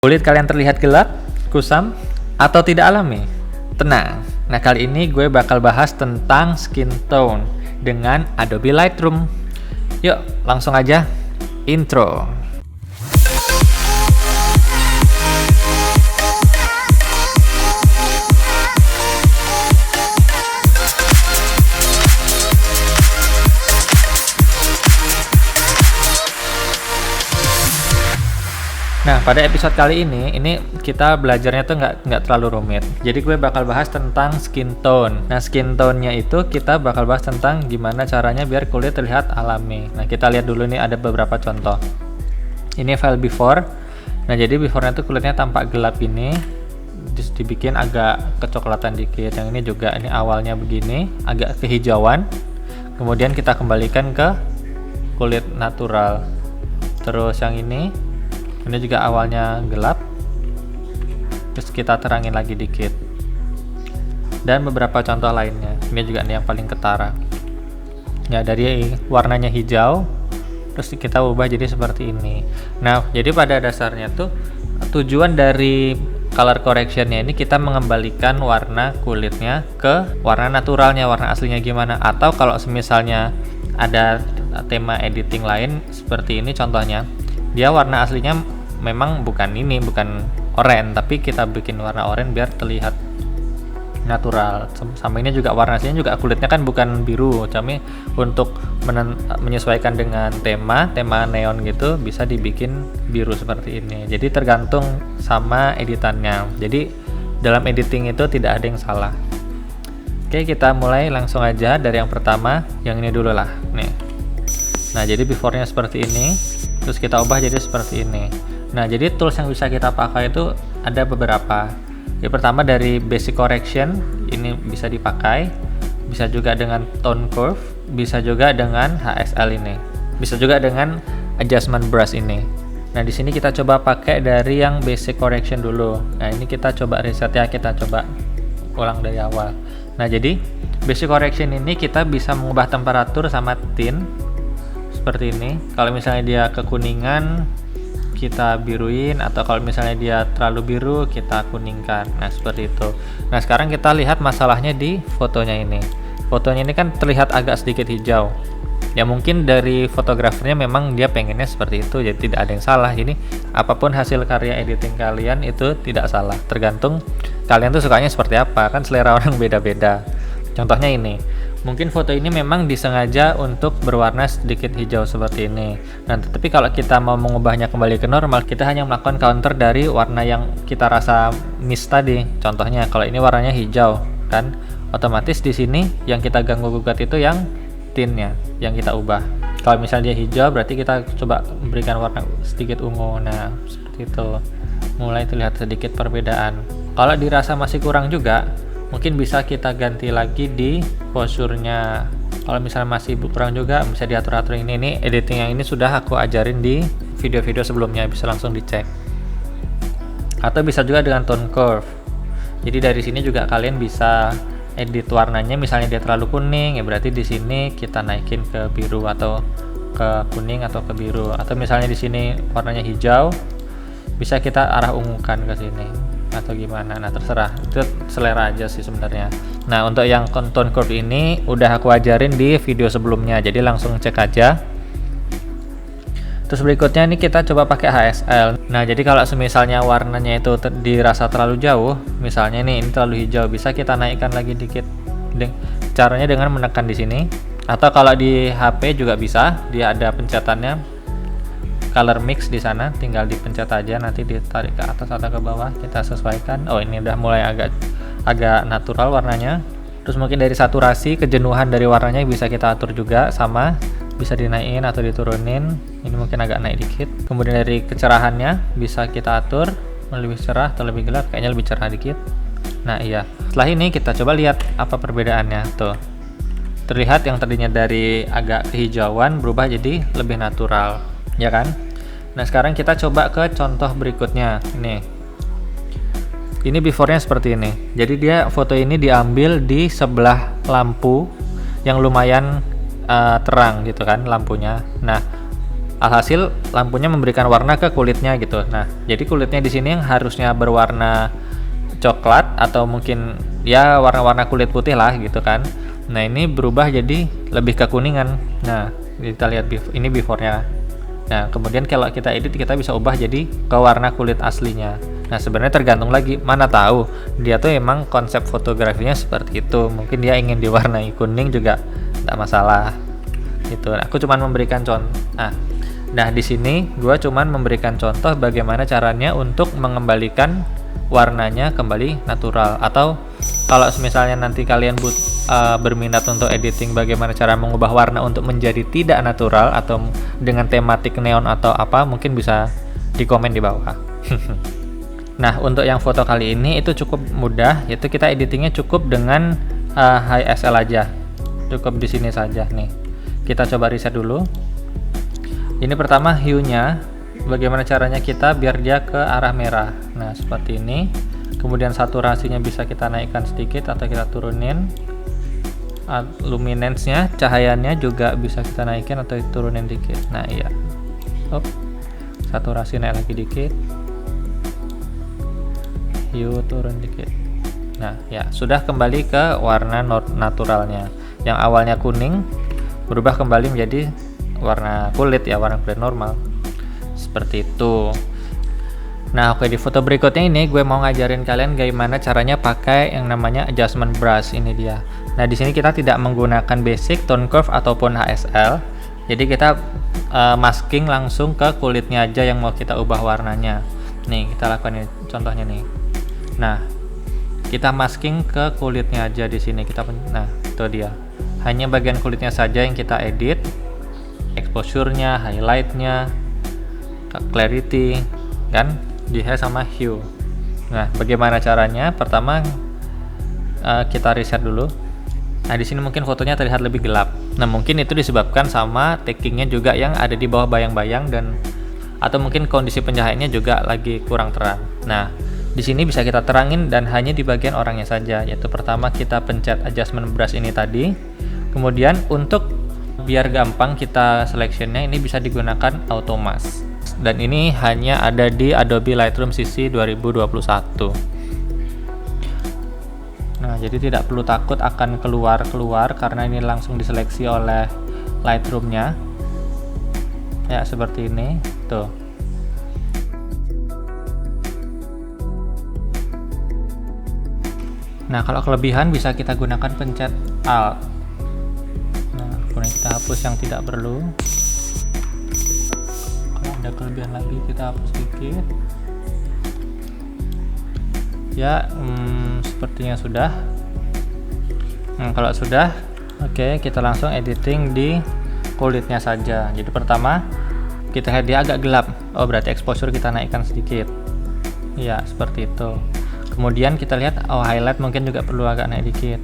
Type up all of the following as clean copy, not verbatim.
Kulit kalian terlihat gelap, kusam, atau tidak alami? Tenang, nah kali ini gue bakal bahas tentang skin tone dengan Adobe Lightroom. Yuk, langsung aja, intro. Nah, pada episode kali ini kita belajarnya tuh nggak terlalu rumit. Jadi gue bakal bahas tentang skin tone. Nah, skin tone-nya itu kita bakal bahas tentang gimana caranya biar kulit terlihat alami. Nah, kita lihat dulu nih ada beberapa contoh. Ini file before. Nah, jadi before-nya tuh kulitnya tampak gelap ini. Terus dibikin agak kecoklatan dikit. Yang ini juga ini awalnya begini, agak kehijauan. Kemudian kita kembalikan ke kulit natural. Terus yang ini juga awalnya gelap, terus kita terangin lagi dikit, dan beberapa contoh lainnya. Ini juga yang paling ketara ya, dari warnanya hijau terus kita ubah jadi seperti ini. Nah, jadi pada dasarnya tuh tujuan dari color correctionnya ini kita mengembalikan warna kulitnya ke warna naturalnya, warna aslinya gimana. Atau kalau misalnya ada tema editing lain seperti ini contohnya, dia warna aslinya memang bukan oranye, tapi kita bikin warna oranye biar terlihat natural. Sama ini juga warna aslinya juga kulitnya kan bukan biru, tapi untuk menyesuaikan dengan tema neon gitu bisa dibikin biru seperti ini. Jadi tergantung sama editannya. Jadi dalam editing itu tidak ada yang salah. Oke, kita mulai langsung aja dari yang pertama, yang ini dulu lah nih. Nah, jadi before-nya seperti ini, terus kita ubah jadi seperti ini. Nah, jadi tools yang bisa kita pakai itu ada beberapa. Yang pertama dari basic correction, ini bisa dipakai. Bisa juga dengan tone curve, bisa juga dengan HSL ini. Bisa juga dengan adjustment brush ini. Nah, di sini kita coba pakai dari yang basic correction dulu. Nah, ini kita coba reset ya, kita coba ulang dari awal. Nah, jadi basic correction ini kita bisa mengubah temperatur sama tint seperti ini. Kalau misalnya dia kekuningan kita biruin, atau kalau misalnya dia terlalu biru kita kuningkan. Nah, seperti itu. Nah, sekarang kita lihat masalahnya di fotonya ini. Fotonya ini kan terlihat agak sedikit hijau. Ya mungkin dari fotografernya memang dia pengennya seperti itu, jadi tidak ada yang salah. Jadi apapun hasil karya editing kalian itu tidak salah, tergantung kalian tuh sukanya seperti apa. Kan selera orang beda-beda. Contohnya ini, mungkin foto ini memang disengaja untuk berwarna sedikit hijau seperti ini. Nah, tetapi kalau kita mau mengubahnya kembali ke normal, kita hanya melakukan counter dari warna yang kita rasa miss tadi. Contohnya kalau ini warnanya hijau, kan otomatis di sini yang kita ganggu gugat itu yang tintnya yang kita ubah. Kalau misalnya dia hijau, berarti kita coba memberikan warna sedikit ungu. Nah, seperti itu. Mulai terlihat sedikit perbedaan. Kalau dirasa masih kurang juga, mungkin bisa kita ganti lagi di posturnya. Kalau misalnya masih kurang juga, bisa diatur-atur ini. Ini editing yang ini sudah aku ajarin di video-video sebelumnya, bisa langsung dicek. Atau bisa juga dengan tone curve. Jadi dari sini juga kalian bisa edit warnanya. Misalnya dia terlalu kuning, ya berarti di sini kita naikin ke biru atau ke kuning atau ke biru. Atau misalnya di sini warnanya hijau, bisa kita arah ungukan ke sini atau gimana. Nah, terserah, itu selera aja sih sebenarnya. Nah, untuk yang tone curve ini udah aku ajarin di video sebelumnya, jadi langsung cek aja. Terus berikutnya ini kita coba pakai HSL. Nah, jadi kalau misalnya warnanya itu dirasa terlalu jauh, misalnya ini terlalu hijau, bisa kita naikkan lagi dikit. Caranya dengan menekan di sini, atau kalau di HP juga bisa, dia ada pencetannya color mix di sana, tinggal dipencet aja, nanti ditarik ke atas atau ke bawah, kita sesuaikan. Oh, ini udah mulai agak natural warnanya. Terus mungkin dari saturasi, kejenuhan dari warnanya bisa kita atur juga, sama bisa dinaikin atau diturunin. Ini mungkin agak naik dikit. Kemudian dari kecerahannya bisa kita atur lebih cerah atau lebih gelap, kayaknya lebih cerah dikit. Nah, iya. Setelah ini kita coba lihat apa perbedaannya. Tuh, terlihat yang tadinya dari agak kehijauan berubah jadi lebih natural, ya kan? Nah, sekarang kita coba ke contoh berikutnya. Ini before-nya seperti ini. Jadi dia foto ini diambil di sebelah lampu yang lumayan terang gitu kan lampunya. Nah, Alhasil lampunya memberikan warna ke kulitnya gitu. Nah, jadi kulitnya di sini yang harusnya berwarna coklat atau mungkin ya warna-warna kulit putih lah gitu kan. Nah, ini berubah jadi lebih ke kuningan. Nah, kita lihat ini before-nya. Nah, kemudian kalau kita edit kita bisa ubah jadi ke warna kulit aslinya. Nah, sebenarnya tergantung lagi, mana tahu dia tuh emang konsep fotografinya seperti itu. Mungkin dia ingin diwarnai kuning juga tidak masalah. Gitu. Aku cuman memberikan contoh. Nah, di sini gue cuman memberikan contoh bagaimana caranya untuk mengembalikan warnanya kembali natural. Atau kalau misalnya nanti kalian berminat untuk editing bagaimana cara mengubah warna untuk menjadi tidak natural atau dengan tematik neon atau apa, mungkin bisa di komen di bawah. Nah, untuk yang foto kali ini itu cukup mudah, yaitu kita editingnya cukup dengan high SL aja. Cukup di sini saja nih. Kita coba reset dulu. Ini pertama hue-nya, bagaimana caranya kita biar dia ke arah merah. Nah, seperti ini. Kemudian saturasinya bisa kita naikkan sedikit atau kita turunin. Luminance-nya, cahayanya juga bisa kita naikin atau turunin dikit. Nah, iya. Saturasi naik lagi dikit. Hue turun dikit. Nah, ya sudah kembali ke warna naturalnya. Yang awalnya kuning berubah kembali menjadi warna kulit ya, warna kulit normal. Seperti itu. Nah, oke, di foto berikutnya ini gue mau ngajarin kalian bagaimana caranya pakai yang namanya adjustment brush. Ini dia. Nah, di sini kita tidak menggunakan basic, tone curve ataupun HSL. Jadi kita masking langsung ke kulitnya aja yang mau kita ubah warnanya. Nih, kita lakukan ini contohnya nih. Nah, kita masking ke kulitnya aja di sini. Nah, itu dia. Hanya bagian kulitnya saja yang kita edit. Exposure-nya, highlight-nya, clarity, kan? Di-high sama hue. Nah, bagaimana caranya? Pertama, kita reset dulu. Nah, di sini mungkin fotonya terlihat lebih gelap. Nah, mungkin itu disebabkan sama takingnya juga yang ada di bawah bayang-bayang atau mungkin kondisi pencahayaannya juga lagi kurang terang. Nah, di sini bisa kita terangin dan hanya di bagian orangnya saja. Yaitu pertama kita pencet adjustment brush ini tadi. Kemudian untuk biar gampang kita selectionnya ini bisa digunakan auto mask. Dan ini hanya ada di Adobe Lightroom CC 2021. Nah, jadi tidak perlu takut akan keluar karena ini langsung diseleksi oleh Lightroom-nya. Ya, seperti ini. Tuh. Nah, kalau kelebihan bisa kita gunakan pencet Alt. Nah, kemudian kita hapus yang tidak perlu. Kalau ada kelebihan lagi kita hapus sedikit. Ya, sepertinya sudah. Kalau sudah, oke, kita langsung editing di kulitnya saja. Jadi pertama kita lihat dia agak gelap. Oh, berarti exposure kita naikkan sedikit. Ya, seperti itu. Kemudian kita lihat, highlight mungkin juga perlu agak naik dikit.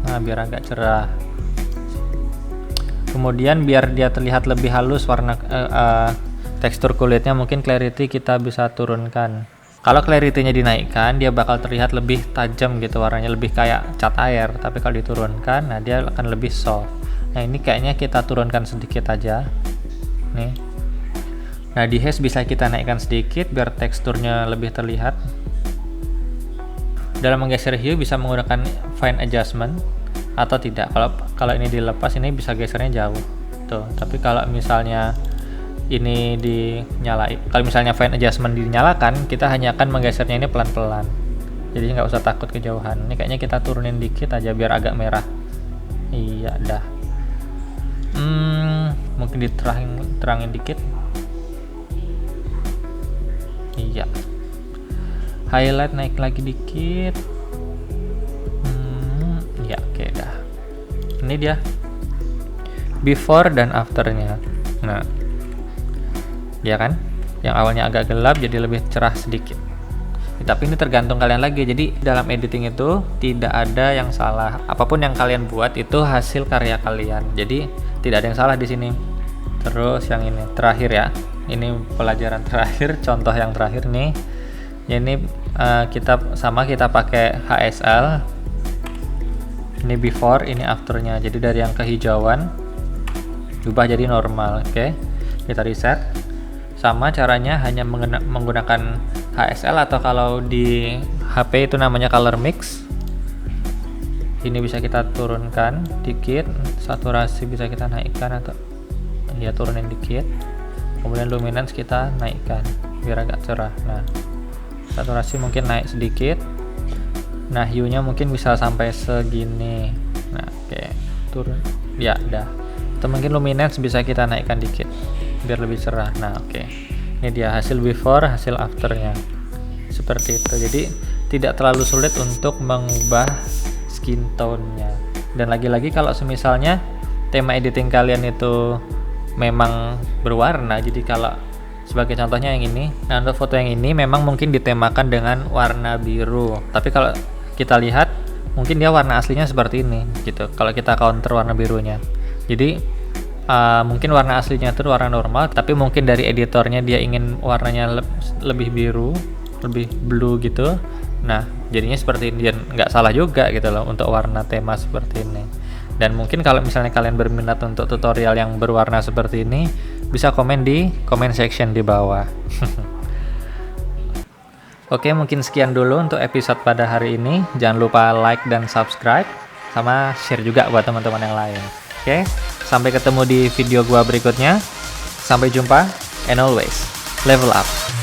Nah, biar agak cerah. Kemudian biar dia terlihat lebih halus warna tekstur kulitnya, mungkin clarity kita bisa turunkan. Kalau clarity-nya dinaikkan, dia bakal terlihat lebih tajam gitu, warnanya lebih kayak cat air. Tapi kalau diturunkan, nah dia akan lebih soft. Nah, ini kayaknya kita turunkan sedikit aja. Nih. Nah, di haze bisa kita naikkan sedikit biar teksturnya lebih terlihat. Dalam menggeser hue bisa menggunakan fine adjustment atau tidak. Kalau ini dilepas, ini bisa gesernya jauh. Tuh. Tapi kalau misalnya ini dinyalain, kalau misalnya fine adjustment dinyalakan, kita hanya akan menggesernya ini pelan-pelan. Jadi nggak usah takut kejauhan. Ini kayaknya kita turunin dikit aja biar agak merah. Iya, dah. Mungkin diterangin dikit. Iya. Highlight naik lagi dikit. Ya, oke, dah. Ini dia before dan afternya. Nah, ya kan, yang awalnya agak gelap jadi lebih cerah sedikit. Tapi ini tergantung kalian lagi. Jadi dalam editing itu tidak ada yang salah. Apapun yang kalian buat itu hasil karya kalian. Jadi tidak ada yang salah di sini. Terus yang ini terakhir ya. Ini pelajaran terakhir, contoh yang terakhir nih. Ini kita pakai HSL. Ini before, ini afternya. Jadi dari yang kehijauan berubah jadi normal, oke. kita reset. Sama caranya hanya menggunakan HSL atau kalau di HP itu namanya color mix. Ini bisa kita turunkan dikit, saturasi bisa kita naikkan atau ya turunin dikit. Kemudian luminance kita naikkan biar agak cerah. Nah, saturasi mungkin naik sedikit. Nah, hue-nya mungkin bisa sampai segini. Nah, oke, turun. Ya, udah. Atau mungkin luminance bisa kita naikkan dikit biar lebih cerah. Nah, oke. Ini dia hasil before, hasil afternya. Seperti itu. Jadi, tidak terlalu sulit untuk mengubah skin tone-nya. Dan lagi-lagi kalau semisalnya tema editing kalian itu memang berwarna, jadi kalau sebagai contohnya yang ini, nah untuk foto yang ini memang mungkin ditemakan dengan warna biru, tapi kalau kita lihat mungkin dia warna aslinya seperti ini gitu kalau kita counter warna birunya. Jadi mungkin warna aslinya itu warna normal, tapi mungkin dari editornya dia ingin warnanya lebih biru, lebih blue gitu. Nah jadinya seperti ini, dan nggak salah juga gitu loh untuk warna tema seperti ini. Dan mungkin kalau misalnya kalian berminat untuk tutorial yang berwarna seperti ini, bisa komen di comment section di bawah. Oke, mungkin sekian dulu untuk episode pada hari ini. Jangan lupa like dan subscribe, sama share juga buat teman-teman yang lain. Oke, sampai ketemu di video gua berikutnya. Sampai jumpa, and always level up.